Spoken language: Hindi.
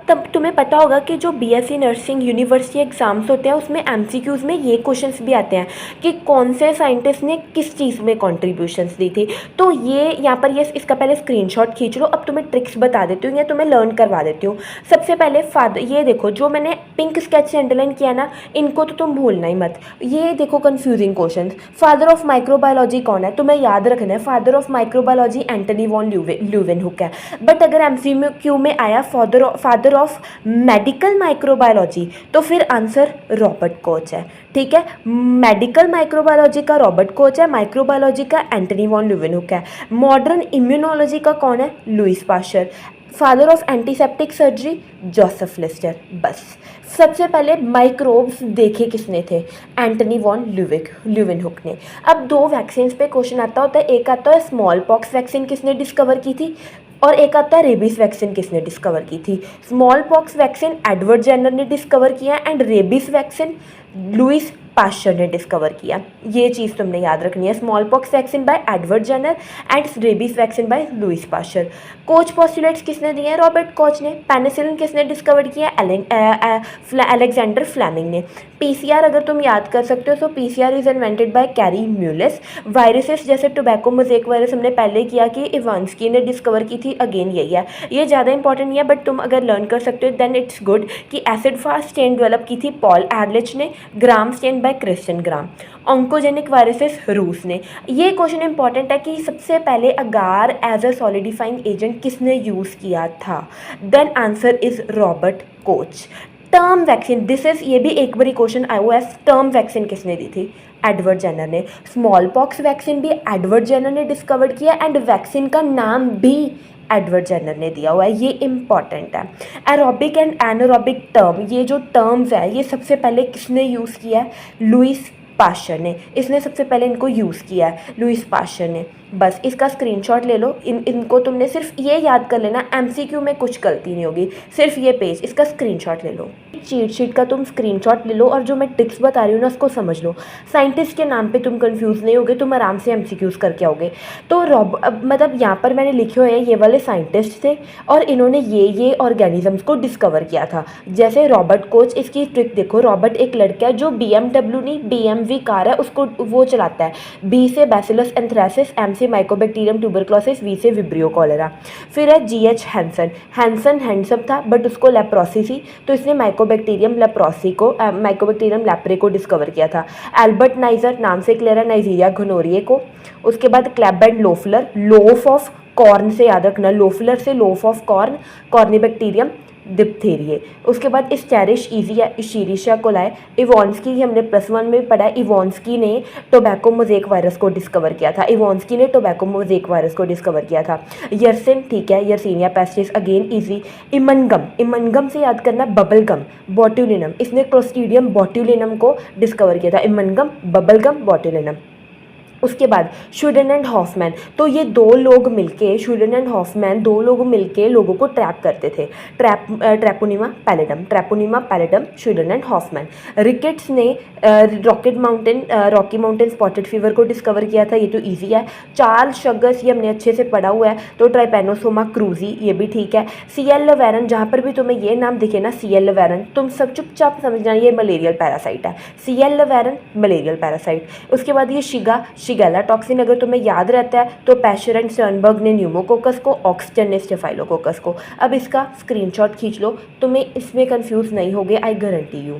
तब तुम्हें पता होगा कि जो बीएससी नर्सिंग यूनिवर्सिटी एग्ज़ाम्स होते हैं उसमें एमसीक्यूज़ में ये क्वेश्चंस भी आते हैं कि कौन से साइंटिस्ट ने किस चीज़ में कॉन्ट्रीब्यूशंस दी थी। तो ये यहाँ पर ये इसका पहले स्क्रीनशॉट खींच लो। अब तुम्हें ट्रिक्स बता देती हूँ या तुम्हें लर्न करवा देती हूँ। सबसे पहले फादर, ये देखो जो मैंने पिंक स्केच से अंडरलाइन किया ना, इनको तो तुम भूलना ही मत। ये देखो confusing question, father of microbiology कौन है, तुम्हें याद रखना है father of microbiology Antony von Leeuwenhoek है। बट अगर एमसीक्यू में आया फादर ऑफ मेडिकल माइक्रोबायोलॉजी तो फिर आंसर रॉबर्ट कोच है। ठीक है, मेडिकल माइक्रोबायोलॉजी का रॉबर्ट कोच है, माइक्रोबायोलॉजी का एंटनी वॉन ल्यूवेनहुक है। मॉडर्न इम्यूनोलॉजी का कौन है, Louis Pasteur. Father of antiseptic surgery Joseph Lister. बस सबसे पहले माइक्रोब्स देखे किसने थे, एंटनी वॉन ल्यूवेनहुक ने। अब दो वैक्सीन पे क्वेश्चन आता होता है, एक आता है स्मॉल पॉक्स वैक्सीन किसने डिस्कवर की थी और एक आता है रेबीज वैक्सीन किसने डिस्कवर की थी। Smallpox vaccine Edward Jenner ने डिस्कवर किया and rabies vaccine Louis Pasteur ने डिस्कवर किया। ये चीज़ तुमने याद रखनी है, smallpox vaccine by Edward Jenner and rabies vaccine by Louis Pasteur. Koch postulates किसने दिए हैं, रॉबर्ट कोच ने। पेनिसिलिन किसने डिस्कवर किया, अलेक्जेंडर फ्लेमिंग ने। पीसीआर अगर तुम याद कर सकते हो तो PCR is invented by Kary Mullis. Viruses जैसे टोबैको मोज़ेक वायरस हमने पहले किया कि इवांस्की ने डिस्कवर की थी, अगेन यही है। ये ज़्यादा इंपॉर्टेंट नहीं है बट तुम अगर लर्न कर सकते हो देन इट्स गुड कि एसिड फास्ट चेन डेवलप की थी पॉल एरलिच ने, Gram stain by Christian Gram. Oncogenic viruses Rous ने। ये क्वेश्चन इंपॉर्टेंट है कि सबसे पहले agar as a solidifying agent किसने यूज़ किया था, then answer is Robert Koch. Term vaccine, this is, ये भी एक बारी क्वेश्चन आया हुआ है, टर्म वैक्सीन किसने दी थी, एडवर्ड जेनर ने। स्मॉल पॉक्स वैक्सीन भी एडवर्ड जेनर ने डिस्कवर किया एंड वैक्सीन का नाम भी एडवर्ड जेनर ने दिया हुआ है, ये इंपॉर्टेंट है। एरोबिक एंड एनारोबिक टर्म, ये जो टर्म्स है ये सबसे पहले किसने यूज़ किया है, लुइस पाश्चर ने। इसने सबसे पहले इनको यूज़ किया है, लुइस पाश्चर ने। बस इसका स्क्रीनशॉट ले लो, इनको तुमने सिर्फ ये याद कर लेना, एमसीक्यू में कुछ गलती नहीं होगी, सिर्फ ये पेज इसका स्क्रीनशॉट ले लो। चीट शीट का तुम स्क्रीनशॉट ले लो और जो मैं टिप्स बता रही हूँ ना उसको समझ लो। साइंटिस्ट के नाम पे तुम कंफ्यूज नहीं होगे, तुम आराम से एमसीक्यूज करके आओगे। तो मतलब यहाँ पर मैंने लिखे हुए हैं ये वाले साइंटिस्ट थे और इन्होंने ये ऑर्गेनिजम्स को डिस्कवर किया था। जैसे रॉबर्ट कोच, इसकी ट्रिक देखो, रॉबर्ट एक लड़का है जो BMW नहीं BMW कार है उसको वो चलाता है। बी से बैसिलस एंथ्रेसिस, एम से माइकोबैक्टीरियम ट्यूबरक्लोसिस, वी से विब्रियो कॉलेरा। फिर है GH हैंसन हैंडसम था बट उसको लेप्रोसी थी तो इसने माइकोबैक्टीरियम लेप्रे को डिस्कवर किया था। एल्बर्ट नाइजर, नाम से क्लियर है, नाइजीरिया घोनोरिए को। उसके बाद क्लेब and Loeffler, loaf of corn से याद रखना, लोफलर से लोफ ऑफ कॉर्न, कॉर्निबैक्टीरियम डिप्थेरिए। उसके बाद स्टेरिश ईजिया इशीरिशिया कोलाई। इवॉन्स्की हमने +1 में पढ़ा है, इवॉन्स्की ने टोबैको मोज़ेक वायरस को डिस्कवर किया था, इवॉन्स्की ने टोबैको मोज़ेक वायरस को डिस्कवर किया था। यर्सिन, ठीक है, यर्सिनिया पेस्टिस, अगेन ईजी। इमनगम से याद करना, बबलगम, बोट्यूलिनम, इसने क्लोस्ट्रीडियम बोट्यूलिनम को डिस्कवर किया था, इमनगम, बबलगम, बोट्यूलिनम। उसके बाद शुडन एंड हॉफमैन, तो ये दो लोग मिलके, शुडन एंड हॉफमैन दो लोग मिलके लोगों को ट्रैप करते थे। ट्रैपोनिमा पैलेडम, शुडन एंड हॉफमैन। रिकेट्स ने रॉकी माउंटेन स्पॉटेड फीवर को डिस्कवर किया था, ये तो इजी है। चार्ल्स शगस, ये हमने अच्छे से पढ़ा हुआ है, तो ट्राइपेनोसोमा क्रूजी, ये भी ठीक है। CL लवेरन, जहाँ पर भी तुम्हें ये नाम दिखे ना CL लवेरन, तुम सब चुपचाप समझना ये मलेरियल पैरासाइट है, CL लवेरन मलेरियल पैरासाइट। उसके बाद ये शिगेला टॉक्सिन, अगर तुम्हें याद रहता है तो पैशर एंड स्टर्नबर्ग ने न्यूमोकोकस को, ऑक्सटन ने स्टेफाइलोकोकस को। अब इसका स्क्रीनशॉट खींच लो, तुम्हें इसमें कंफ्यूज नहीं होगे, आई गारंटी यू।